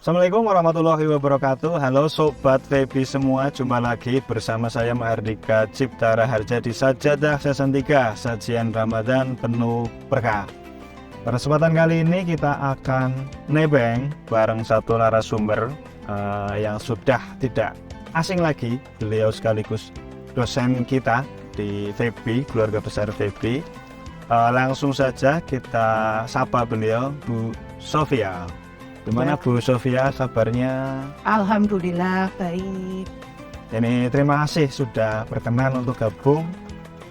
Assalamualaikum warahmatullahi wabarakatuh. Halo Sobat Febi semua, jumpa lagi bersama saya Mahardika Cipta Raharja di Sajadah Season 3, Sajian Ramadan penuh berkah. Pada kesempatan kali ini kita akan nebeng bareng satu narasumber yang sudah tidak asing lagi. Beliau sekaligus dosen kita di Febi, keluarga besar Febi. Langsung saja kita sapa beliau, Bu Sofia. Gimana Bu Sofia kabarnya? Alhamdulillah baik. Ini terima kasih sudah berkenan untuk gabung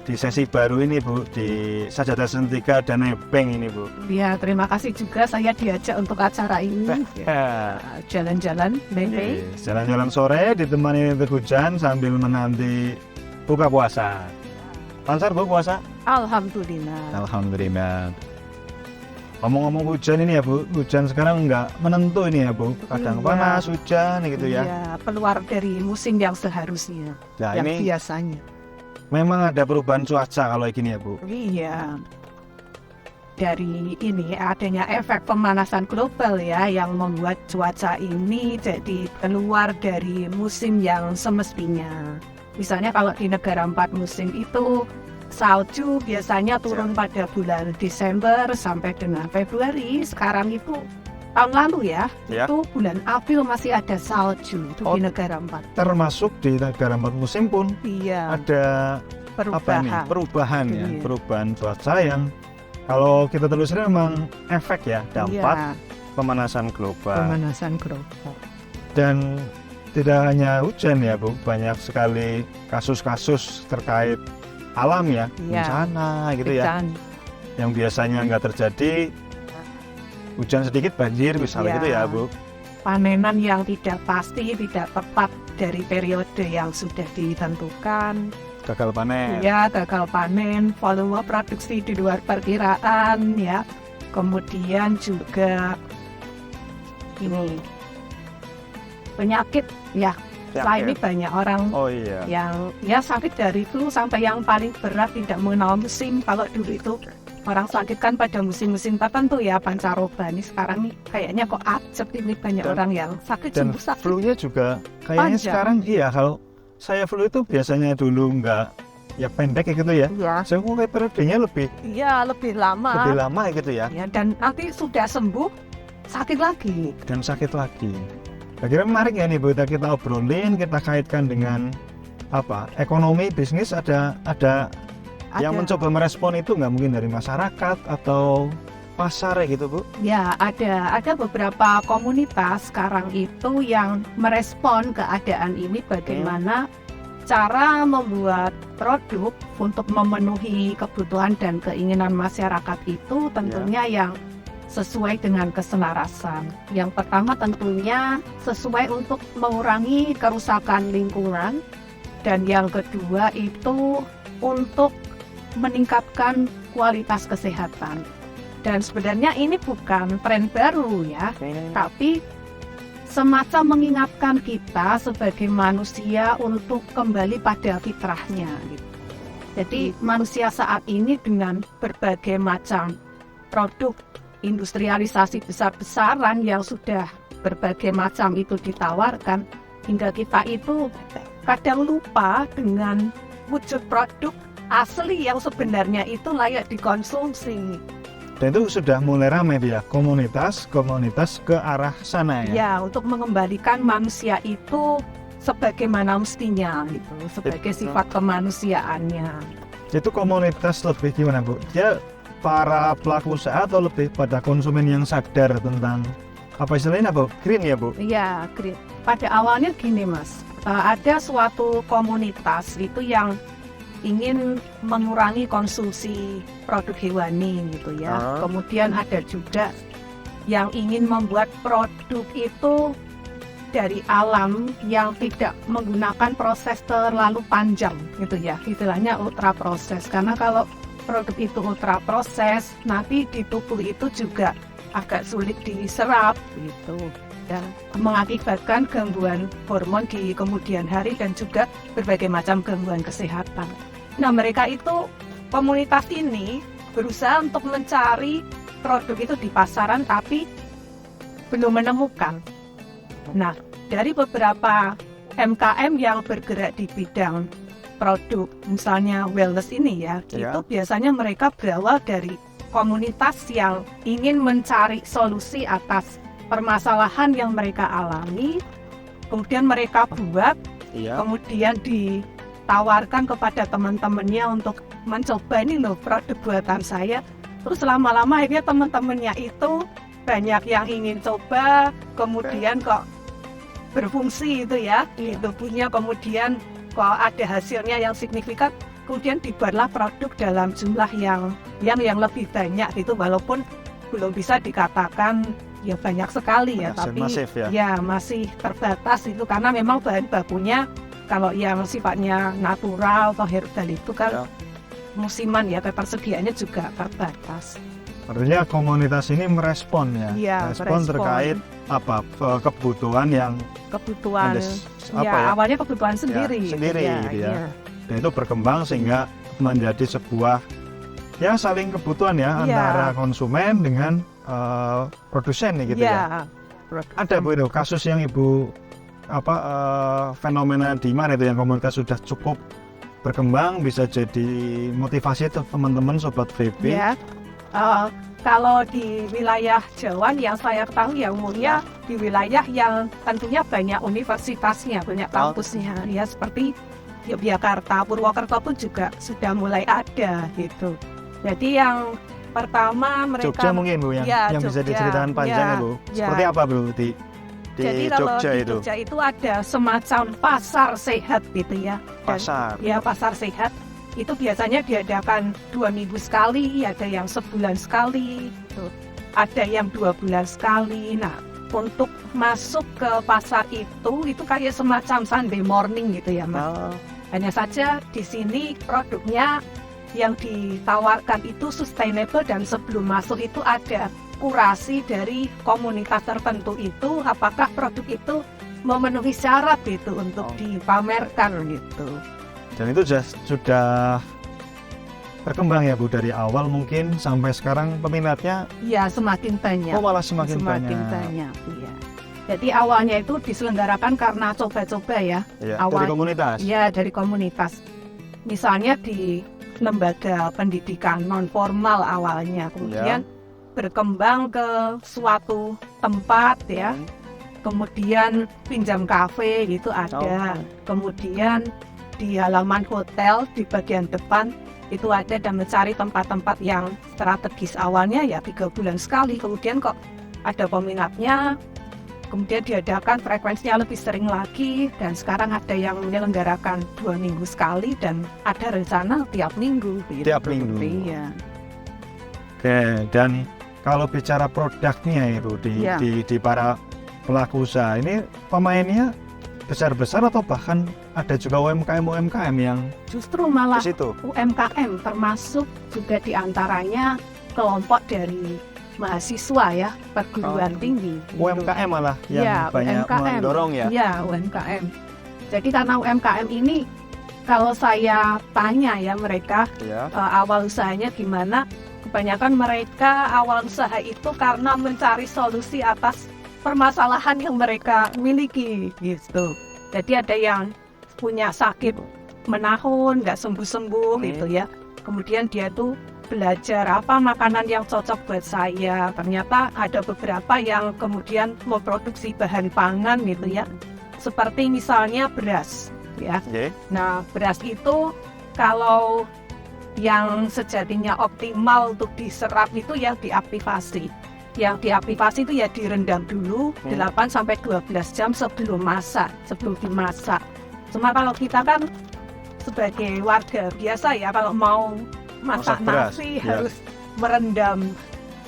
di sesi baru ini Bu, di Sajadah Season 3 dan nebeng ini Bu. Ya, terima kasih juga saya diajak untuk acara ini. Jalan-jalan, nebeng. Jalan-jalan sore ditemani hujan sambil menanti buka puasa. Lancar Bu puasa? Alhamdulillah. Alhamdulillah. Ngomong-ngomong hujan ini ya Bu, hujan sekarang nggak menentu ini ya Bu, kadang panas, hujan gitu ya. Iya, keluar dari musim yang seharusnya, Nah, yang ini biasanya. memang ada perubahan cuaca kalau gini ya Bu. Iya, dari ini adanya efek pemanasan global ya, yang membuat cuaca ini jadi keluar dari musim yang semestinya. Misalnya kalau di negara 4 musim itu, salju biasanya turun pada bulan Desember sampai dengan Februari. Sekarang itu tahun lalu ya, itu bulan April masih ada salju itu di negara 4. Termasuk di negara 4 musim pun ada perubahan ya, perubahan cuaca yang kalau kita telusuri memang efek ya, dampak pemanasan global. Dan tidak hanya hujan ya Bu, banyak sekali kasus-kasus terkait alam ya, bencana gitu ya, yang biasanya nggak terjadi, hujan sedikit banjir misalnya gitu ya Bu. Panenan yang tidak pasti, tidak tepat dari periode yang sudah ditentukan. Gagal panen. Ya, gagal panen, volume produksi di luar perkiraan ya. Kemudian juga ini penyakit ya. Selain ini banyak orang yang ya sakit dari flu sampai yang paling berat tidak mengenal musim. Kalau dulu itu orang sakit kan pada musim-musim tertentu ya, pancaroba. Ini sekarang nih kayaknya kok acep ini banyak orang yang sakit. Dan flu-nya juga kayaknya sekarang kalau saya flu itu biasanya dulu nggak ya pendek gitu ya. Saya kayak periodenya lebih lama gitu ya. Dan nanti sudah sembuh sakit lagi. Akhirnya menarik ya nih Bu, kita obrolin, kita kaitkan dengan ekonomi, bisnis, ada yang mencoba merespon itu nggak mungkin dari masyarakat atau pasar ya gitu Bu? Ya, ada beberapa komunitas sekarang itu yang merespon keadaan ini, bagaimana cara membuat produk untuk memenuhi kebutuhan dan keinginan masyarakat itu tentunya yang sesuai dengan keselarasan. Yang pertama tentunya sesuai untuk mengurangi kerusakan lingkungan, dan yang kedua itu untuk meningkatkan kualitas kesehatan. Dan sebenarnya ini bukan tren baru ya, tapi semacam mengingatkan kita sebagai manusia untuk kembali pada fitrahnya gitu. Jadi manusia saat ini dengan berbagai macam produk industrialisasi besar-besaran yang sudah berbagai macam itu ditawarkan, hingga kita itu kadang lupa dengan wujud produk asli yang sebenarnya itu layak dikonsumsi. Dan itu sudah mulai ramai ya, komunitas ke arah sana ya? Ya, untuk mengembalikan manusia itu sebagaimana mestinya gitu, sebagai sifat kemanusiaannya. Itu komunitas lebih gimana Bu? Dia para pelaku usaha atau lebih pada konsumen yang sadar tentang apa istilahnya Bu? Green ya Bu? Iya, green. Pada awalnya gini Mas, ada suatu komunitas itu yang ingin mengurangi konsumsi produk hewani gitu ya. Kemudian ada juga yang ingin membuat produk itu dari alam yang tidak menggunakan proses terlalu panjang gitu ya. Istilahnya ultra proses, karena kalau produk itu ultra proses, nanti di tubuh itu juga agak sulit diserap gitu, dan mengakibatkan gangguan hormon di kemudian hari dan juga berbagai macam gangguan kesehatan. Nah, mereka itu, komunitas ini berusaha untuk mencari produk itu di pasaran tapi belum menemukan. Nah, dari beberapa MKM yang bergerak di bidang produk, misalnya wellness ini ya, Ya. itu biasanya mereka berawal dari komunitas yang ingin mencari solusi atas permasalahan yang mereka alami, kemudian mereka buat, Iya. kemudian ditawarkan kepada teman-temannya untuk mencoba ini loh produk buatan saya. Terus lama-lama akhirnya teman-temannya itu banyak yang ingin coba, kemudian kok berfungsi itu ya, tubuhnya kemudian kok ada hasilnya yang signifikan, kemudian dibuatlah produk dalam jumlah yang lebih banyak itu, walaupun belum bisa dikatakan ya banyak sekali ya, Hasil tapi masif ya. ya masih terbatas itu karena memang bahan bakunya kalau yang sifatnya natural atau herbal itu kan Ya. musiman ya, ketersediaannya juga terbatas. Artinya komunitas ini merespon ya, Iya, respon merespon. terkait kebutuhan yang Kebutuhan apa ya, awalnya kebutuhan sendiri. sendiri Iya, gitu ya. iya. Dan itu berkembang sehingga menjadi sebuah ya saling kebutuhan ya Iya. antara konsumen dengan produsen nih gitu ya. Iya. Ada Bu itu kasus yang Ibu fenomena di mana itu yang komunitas sudah cukup berkembang bisa jadi motivasi tuh teman-teman sobat VP. Ya, kalau di wilayah Jawa yang saya ketahui yang mulia di wilayah yang tentunya banyak universitasnya, banyak kampusnya, ya seperti Yogyakarta, Purwokerto pun juga sudah mulai ada gitu. Jadi yang pertama mereka Jogja mungkin Bu yang Ya, bisa Jogja. diceritakan panjangnya Ya, Bu. ya. Seperti apa Bu di Jadi kalau Jogja di itu? Jogja itu ada semacam pasar sehat gitu ya. Dan Pasar. ya pasar sehat itu biasanya diadakan 2 minggu sekali, ada yang sebulan sekali, gitu. Ada yang 2 bulan sekali. Nah, untuk masuk ke pasar itu kayak semacam Sunday morning gitu ya, Mas. Hanya saja di sini produknya yang ditawarkan itu sustainable dan sebelum masuk itu ada kurasi dari komunitas tertentu itu, apakah produk itu memenuhi syarat gitu untuk dipamerkan gitu. Dan itu sudah berkembang ya Bu dari awal mungkin sampai sekarang peminatnya Ya semakin banyak. malah semakin banyak. banyak. Iya. Jadi awalnya itu diselenggarakan karena coba-coba ya. Ya, Awal- dari komunitas. Ya dari komunitas. Misalnya di lembaga pendidikan non formal awalnya, kemudian berkembang ke suatu tempat ya. Kemudian pinjam kafe gitu ada. Kemudian di halaman hotel di bagian depan itu ada dan mencari tempat-tempat yang strategis awalnya ya 3 bulan sekali, kemudian kok ada peminatnya, kemudian diadakan frekuensinya lebih sering lagi dan sekarang ada yang menyelenggarakan 2 minggu sekali dan ada rencana tiap minggu gitu. Tiap minggu. Iya. Oke, dan kalau bicara produknya itu Ya. di para pelaku usaha ini pemainnya besar-besar atau bahkan ada juga UMKM yang Justru malah di situ. UMKM termasuk juga diantaranya kelompok dari mahasiswa ya perguruan tinggi. UMKM malah yang Ya, banyak UMKM. mendorong ya. Ya, UMKM. Jadi karena UMKM ini kalau saya tanya ya mereka Ya. awal usahanya gimana, kebanyakan mereka awal usaha itu karena mencari solusi atas permasalahan yang mereka miliki gitu. Jadi ada yang punya sakit menahun, nggak sembuh-sembuh gitu ya. Kemudian dia tuh belajar apa makanan yang cocok buat saya. Ternyata ada beberapa yang kemudian memproduksi bahan pangan gitu ya. Seperti misalnya beras ya. Oke. Nah, beras itu kalau yang sejatinya optimal untuk diserap itu yang diaktifasi. Yang diaktifasi itu ya direndam dulu 8 sampai 12 jam sebelum dimasak. Cuma kalau kita kan sebagai warga biasa ya kalau mau masak beras, nasi ya. harus merendam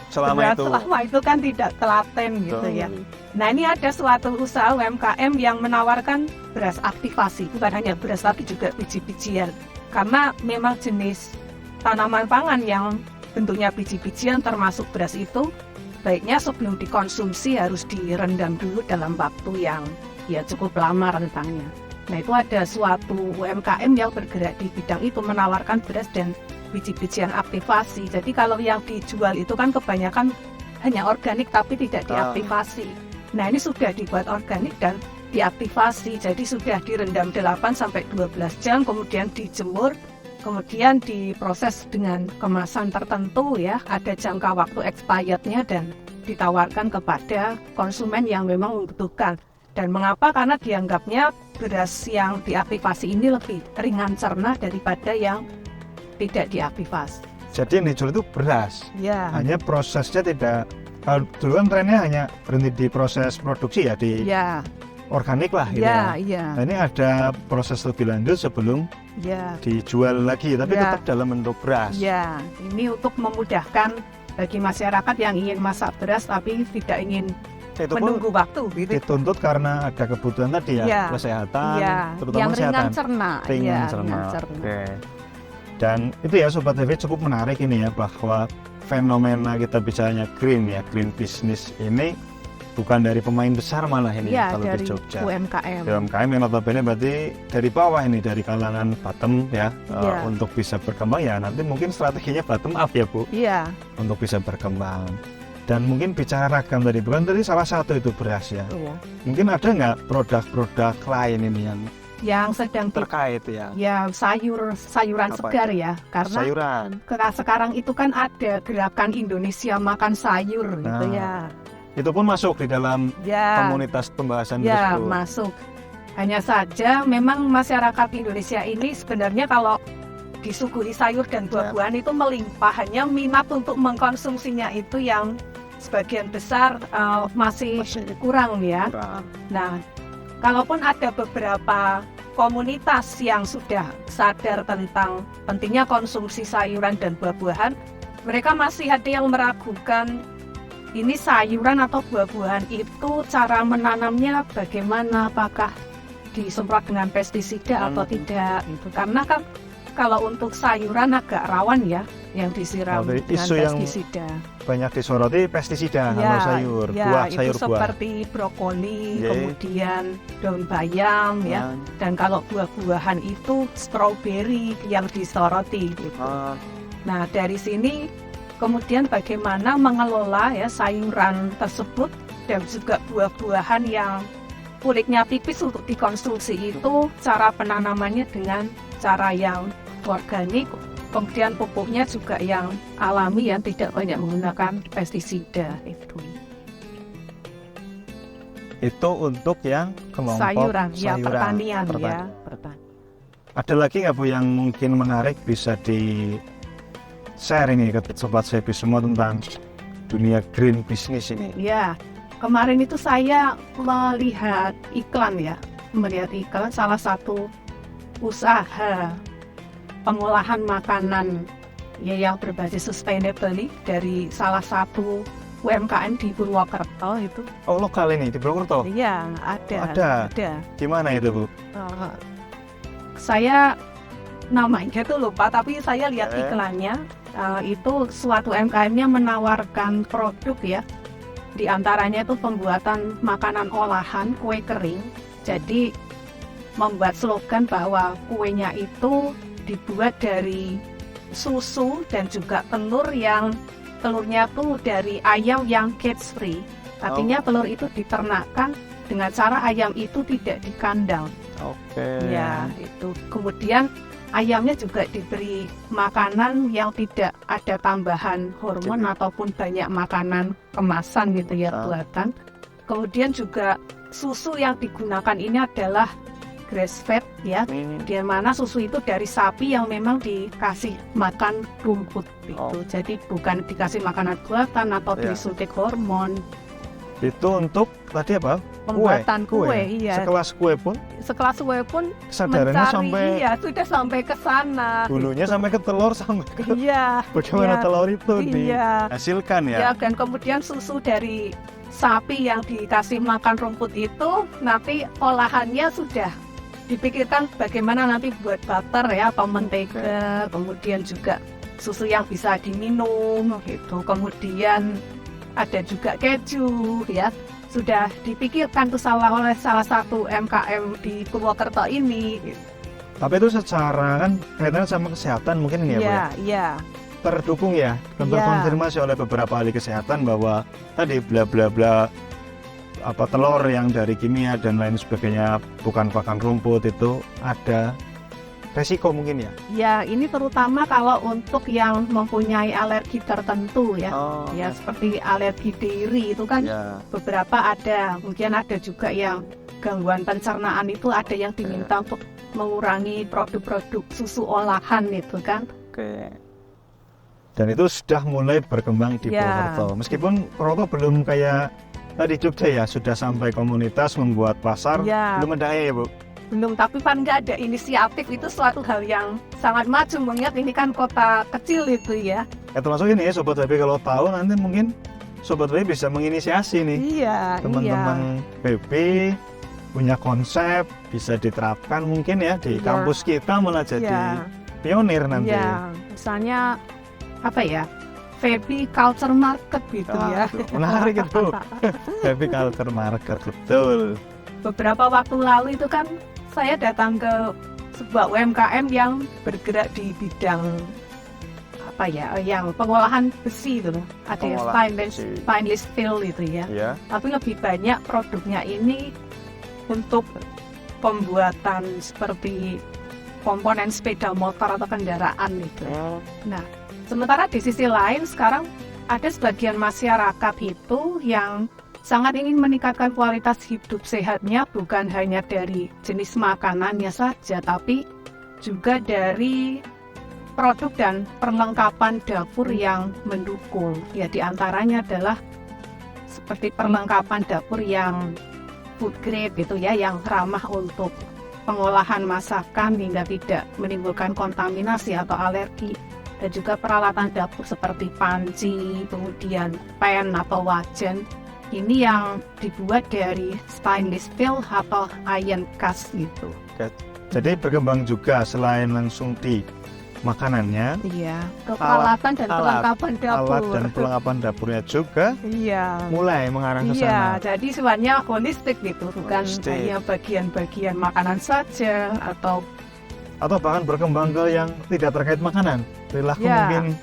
Selama beras. itu. Selama itu kan tidak telaten gitu ya. Nah ini ada suatu usaha UMKM yang menawarkan beras aktivasi, bukan hanya beras tapi juga biji-bijian. Karena memang jenis tanaman pangan yang bentuknya biji-bijian termasuk beras itu baiknya sebelum dikonsumsi harus direndam dulu dalam waktu yang ya cukup lama rentangnya. Nah itu ada suatu UMKM yang bergerak di bidang itu menawarkan beras dan biji-bijian aktivasi. Jadi kalau yang dijual itu kan kebanyakan hanya organik tapi tidak diaktifasi. Nah, ini sudah dibuat organik dan diaktifasi, jadi sudah direndam 8-12 jam, kemudian dijemur, kemudian diproses dengan kemasan tertentu ya, ada jangka waktu expirednya dan ditawarkan kepada konsumen yang memang membutuhkan. Dan mengapa? Karena dianggapnya beras yang diaktifasi ini lebih ringan cerna daripada yang tidak diaktifasi. Jadi yang dijual itu beras. Ya. Hanya prosesnya tidak, kalau dulu kan trennya hanya berhenti di proses produksi ya, di Ya. organik lah gitu Ya, ya. ya. Nah, ini ada proses lebih lanjut sebelum Ya. dijual lagi, tapi Ya. tetap dalam bentuk beras. Ya, ini untuk memudahkan bagi masyarakat yang ingin masak beras tapi tidak ingin Itu pun menunggu waktu gitu. dituntut karena ada kebutuhan tadi ya, Ya. kesehatan, Ya, terutama yang kesehatan. ringan cerna. Ringan Ya, cerna. ringan cerna. Oke. Dan itu ya Sobat TV cukup menarik ini ya, bahwa fenomena kita bicaranya green ya, green business ini bukan dari pemain besar malah ini Ya, kalau dari di Jogja. UMKM. UMKM yang notabene berarti dari bawah ini, dari kalangan bottom ya, Ya. untuk bisa berkembang ya nanti mungkin strateginya bottom up ya Bu, Iya, untuk bisa berkembang. Dan mungkin bicara ragam tadi, bukan tadi salah satu itu beras ya. iya. Mungkin ada nggak produk-produk lain ini yang Yang sedang terkait ya? ya sayuran Apa segar ya, karena Sayuran. sekarang itu kan ada gerakan Indonesia makan sayur gitu Nah, ya. Itu pun masuk di dalam Ya, komunitas pembahasan ya tersebut. masuk. Hanya saja memang masyarakat Indonesia ini sebenarnya kalau disuguhi sayur dan buah-buahan itu melimpah, hanya minat untuk mengkonsumsinya itu yang sebagian besar masih kurang ya. Nah, kalaupun ada beberapa komunitas yang sudah sadar tentang pentingnya konsumsi sayuran dan buah-buahan, mereka masih ada yang meragukan ini sayuran atau buah-buahan itu cara menanamnya bagaimana, apakah disemprot dengan pestisida atau tidak gitu. Karena kan kalau untuk sayuran agak rawan ya yang disiram Oke, dengan isu yang pestisida. Banyak disoroti pestisida kalau sayur, buah, itu sayur buah. seperti brokoli, Ya. kemudian daun bayam ya. Dan kalau buah-buahan itu stroberi yang disoroti gitu. Nah, dari sini kemudian bagaimana mengelola ya sayuran tersebut dan juga buah-buahan yang kulitnya tipis untuk dikonsumsi itu cara penanamannya dengan cara yang organik, kemudian pupuknya juga yang alami yang tidak banyak menggunakan pestisida itu. Itu untuk yang kelompok Sayuran, ya sayuran. pertanian ya. Pertanian. Pertanian. Ada lagi nggak Bu yang mungkin menarik bisa di share ini ke Sobat Sepi semua tentang dunia green business ini? Ya, kemarin itu saya melihat iklan salah satu usaha pengolahan makanan ya yang berbasis sustainability dari salah satu UMKM di Purwokerto itu. Oh, lokal ini di Purwokerto? Iya, ada. Gimana itu Bu? Saya namanya tuh lupa, tapi saya lihat iklannya. Itu suatu UMKM-nya menawarkan produk ya. Di antaranya itu pembuatan makanan olahan, kue kering. Jadi membuat slogan bahwa kuenya itu dibuat dari susu dan juga telur yang telurnya tuh dari ayam yang cage free. Artinya telur itu diternakkan dengan cara ayam itu tidak di kandang. Oke. Ya, itu. Kemudian ayamnya juga diberi makanan yang tidak ada tambahan hormon ataupun banyak makanan kemasan gitu ya, buatan. Kemudian juga susu yang digunakan ini adalah grass fed ya, di mana susu itu dari sapi yang memang dikasih makan rumput gitu. Jadi bukan dikasih makanan buatan atau disuntik hormon. Itu untuk tadi apa? Pembuatan kue, iya. Sekelas kue pun Sekelas kue pun kesadarannya mencari, sampai iya, sudah sampai ke sana. bulunya gitu. sampai ke telur, sampai ke Iya. bagaimana iya, telur itu iya. dihasilkan ya. Ya, dan kemudian susu dari sapi yang dikasih makan rumput itu nanti olahannya sudah dipikirkan bagaimana nanti buat butter ya atau mentega, kemudian juga susu yang bisa diminum gitu. Kemudian ada juga keju ya. Sudah dipikirkan tuh oleh salah satu UMKM di Purwokerto ini. Gitu. Tapi itu secara kan kaitannya sama kesehatan mungkin ini ya, Bu, ya? Iya. Terdukung ya dan Iya. terkonfirmasi oleh beberapa ahli kesehatan bahwa tadi bla bla bla telur yang dari kimia dan lain sebagainya, bukan pakan rumput, itu ada resiko mungkin ya? Ya, ini terutama kalau untuk yang mempunyai alergi tertentu ya. Ya, seperti alergi diri itu kan beberapa ada. Mungkin ada juga yang gangguan pencernaan, itu ada yang diminta untuk mengurangi produk-produk susu olahan itu kan. Dan itu sudah mulai berkembang di Purwokerto. Meskipun Purwokerto belum kayak tadi Jogja ya, sudah sampai komunitas membuat pasar, belum ada ya Bu? Belum, tapi paling nggak ada inisiatif, itu suatu hal yang sangat maju, mengingat ini kan kota kecil itu ya. Termasuk ini ya Sobat WP, kalau tahu nanti mungkin Sobat WP bisa menginisiasi nih. Teman-teman WP punya konsep, bisa diterapkan mungkin ya di kampus kita, malah jadi pionir nanti. Misalnya apa ya, WP Culture Market gitu ya. Menarik itu. WP Culture Market, betul. Beberapa waktu lalu itu kan saya datang ke sebuah UMKM yang bergerak di bidang apa ya, yang pengolahan besi itu, ada yang stainless steel itu ya. Tapi lebih banyak produknya ini untuk pembuatan seperti komponen sepeda motor atau kendaraan itu. Nah, sementara di sisi lain sekarang ada sebagian masyarakat itu yang sangat ingin meningkatkan kualitas hidup sehatnya, bukan hanya dari jenis makanannya saja, tapi juga dari produk dan perlengkapan dapur yang mendukung. Ya, diantaranya adalah seperti perlengkapan dapur yang food grade itu ya, yang ramah untuk pengolahan masakan hingga tidak menimbulkan kontaminasi atau alergi. Dan juga peralatan dapur seperti panci, kemudian pan atau wajan. Ini yang dibuat dari stainless steel atau iron cast gitu. Jadi berkembang juga selain langsung di makanannya, ke peralatan dan perlengkapan dapur. Alat dan perlengkapan dapurnya juga mulai mengarah ke sana. Jadi semuanya holistik gitu, bukan hanya bagian-bagian makanan saja atau bahkan berkembang ke yang tidak terkait makanan. Perilaku mungkin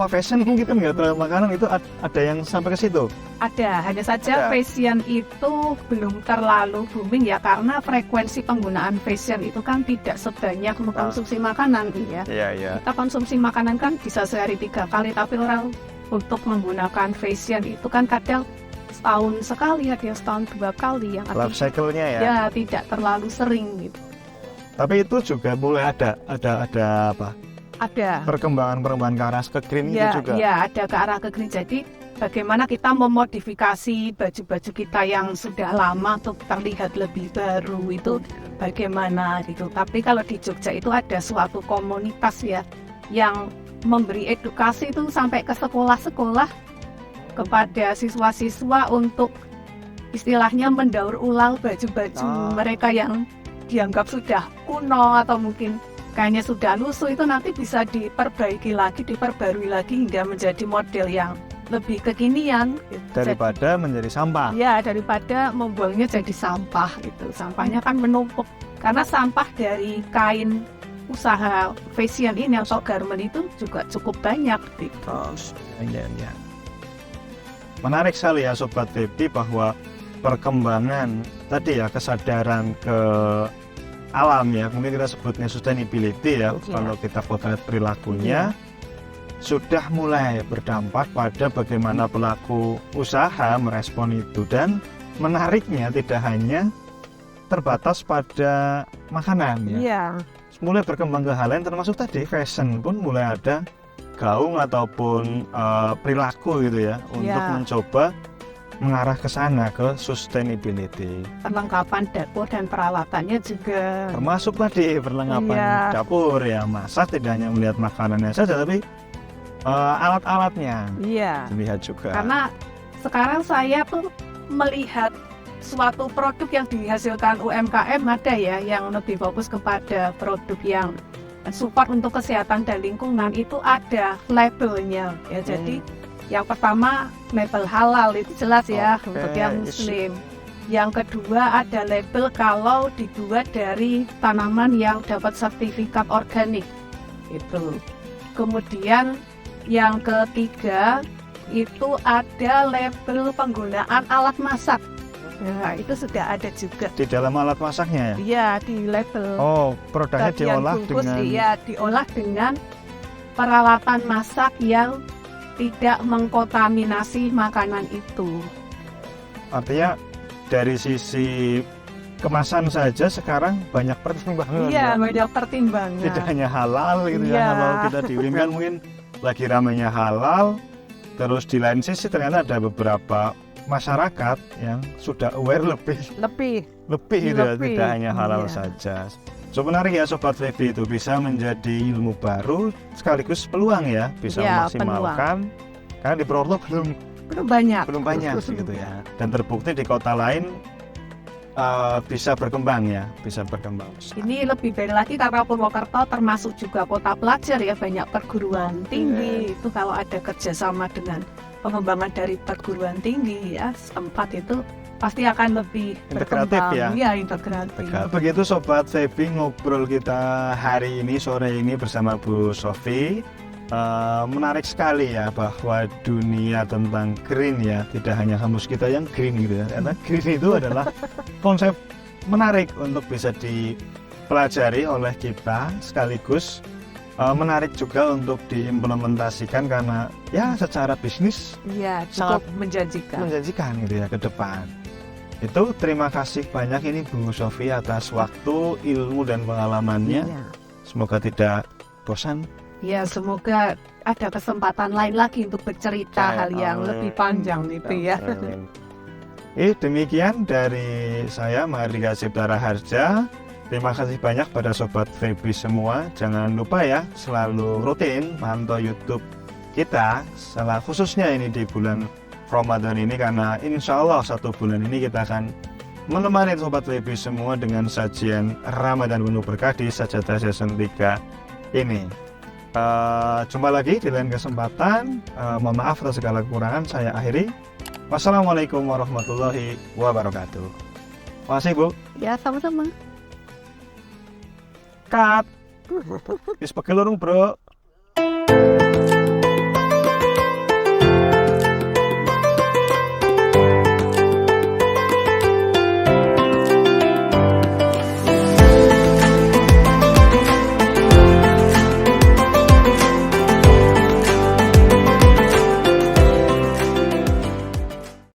fashion mungkin kan nggak terlalu makanan, itu ada yang sampai ke situ? Ada, hanya saja fashion itu belum terlalu booming ya, karena frekuensi penggunaan fashion itu kan tidak sebanyak mengkonsumsi makanan ya. Kita konsumsi makanan kan bisa sehari 3 kali, tapi orang untuk menggunakan fashion itu kan kadang setahun sekali, ada yang setahun 2 kali, yang life cycle-nya ya tidak terlalu sering gitu. Tapi itu juga mulai ada apa? Ada perkembangan ke arah ke green itu juga. Ya, ada ke arah ke green. Jadi bagaimana kita memodifikasi baju-baju kita yang sudah lama untuk terlihat lebih baru, itu bagaimana gitu. Tapi kalau di Jogja itu ada suatu komunitas ya yang memberi edukasi itu sampai ke sekolah-sekolah kepada siswa-siswa untuk istilahnya mendaur ulang baju-baju mereka yang dianggap sudah kuno atau mungkin kayaknya sudah lusuh, itu nanti bisa diperbaiki lagi, diperbarui lagi hingga menjadi model yang lebih kekinian daripada menjadi sampah. Ya, daripada membuangnya jadi sampah itu. Sampahnya kan menumpuk, karena sampah dari kain usaha fashion ini atau garment itu juga cukup banyak gitu. Menarik sekali ya Sobat WP, bahwa perkembangan tadi ya, kesadaran ke alam ya, mungkin kita sebutnya sustainability ya. Kalau kita potret perilakunya sudah mulai berdampak pada bagaimana pelaku usaha merespon itu. Dan menariknya tidak hanya terbatas pada makanan ya. Mulai berkembang ke hal lain, termasuk tadi fashion pun mulai ada gaung ataupun perilaku gitu ya, untuk mencoba mengarah ke sana, ke sustainability. Perlengkapan dapur dan peralatannya juga termasuk tadi perlengkapan dapur ya, masak tidak hanya melihat makanannya saja, tapi alat-alatnya dilihat juga. Karena sekarang saya tuh melihat suatu produk yang dihasilkan UMKM ada ya, yang lebih fokus kepada produk yang support untuk kesehatan dan lingkungan, itu ada labelnya ya. Jadi yang pertama label halal, itu jelas ya untuk yang muslim. Yang kedua ada label kalau dibuat dari tanaman yang dapat sertifikat organik itu. Kemudian yang ketiga itu ada label penggunaan alat masak. Nah, itu sudah ada juga. Di dalam alat masaknya ya? Iya, di level Oh, produknya bagian diolah bungkus, dengan iya, diolah dengan peralatan masak yang tidak mengkontaminasi makanan itu. artinya dari sisi kemasan saja sekarang banyak pertimbangan. Iya, ya. banyak pertimbangan. Tidak hanya halal gitu Iya. ya, kalau kita diumumkan mungkin lagi ramainya halal, terus di lain sisi ternyata ada beberapa masyarakat yang sudah aware lebih gitu ya, Lebih, tidak hanya halal iya. saja. So menarik ya Sobat Febi, itu bisa menjadi ilmu baru sekaligus peluang ya, bisa Iya, memaksimalkan karena di Purwokerto belum banyak. gitu ya, dan terbukti di kota lain bisa berkembang ya, bisa berkembang. Ini lebih baik lagi karena Purwokerto termasuk juga kota pelajar ya, banyak perguruan tinggi. Itu kalau ada kerjasama dengan pengembangan dari perguruan tinggi ya, tempat itu pasti akan lebih Integratif berkembang. ya? Iya, integratif. Begitu Sobat Febi, ngobrol kita hari ini, sore ini bersama Bu Sofi. Menarik sekali ya bahwa dunia tentang green ya, tidak hanya kamus kita yang green gitu ya, karena green itu adalah konsep menarik untuk bisa dipelajari oleh kita, sekaligus menarik juga untuk diimplementasikan karena ya secara bisnis Iya, cukup menjanjikan gitu ya ke depan. Itu terima kasih banyak ini Bu Sofi atas waktu, ilmu dan pengalamannya. Iya. Semoga tidak bosan. Ya, semoga ada kesempatan lain lagi untuk bercerita hal yang lebih panjang itu ya. Demikian dari saya Mahardika Cipta Raharja. Terima kasih banyak pada Sobat Febi semua. Jangan lupa ya, selalu rutin mantau YouTube kita, salah khususnya ini di bulan Ramadan ini, karena insya Allah 1 bulan ini kita akan menemani Sobat Febi semua dengan sajian Ramadan penuh berkah di Sajadah Season 3 ini. Jumpa lagi di lain kesempatan. Mohon maaf atas segala kekurangan, saya akhiri. Wassalamualaikum warahmatullahi wabarakatuh. Makasih Bu. Ya, sama-sama. Cut. Wis pegel urung, Bro.